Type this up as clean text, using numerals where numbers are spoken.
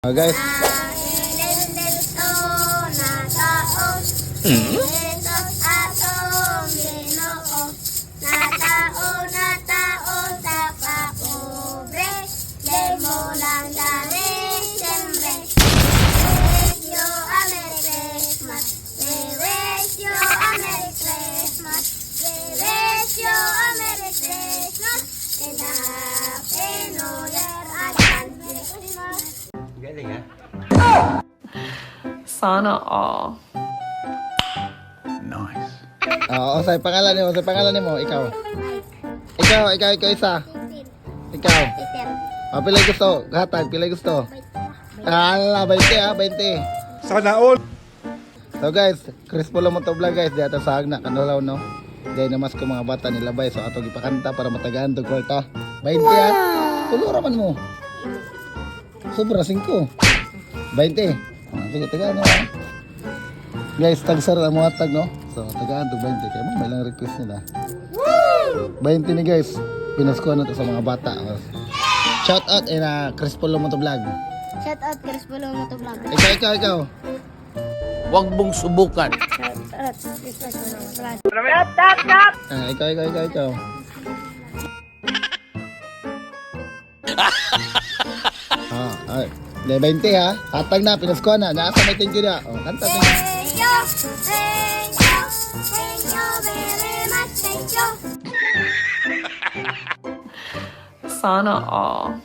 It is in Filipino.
Oh, guys. Galing ha? Sana all. Nice. Oo, sa pangalan mo, ikaw. Ikaw isa. Ikaw. Oh, pilay gusto, hatag, pilay gusto. Ala, 20 ha, 20. Sana all. So guys, Crispo lang mo to vlog guys, di ato sa hagna kanulaw no. Dahil namas ko mga bata nilabay so ato gipakanta para matagaan to kwarta. 20 ha. Tulo raman mo. Sobra 5. 20. Sige, tagaan nyo ha. Guys, tagsar ang mga tag no. So, tagaan to 20. Kaya may lang request nila. 20 ni guys. Pinasko na to sa mga bata. Shout out in Crispo lang mo to vlog. Shout out Crispo Moto Vlog. Ikaw. Huwag mong subukan. Shout out Crispo Vlog. Ikaw. Ay. 20 ha. Hatag na, pinasko na. Nasa may thank you na. Oh, kanta na. Thank you very much, thank you. Sana all.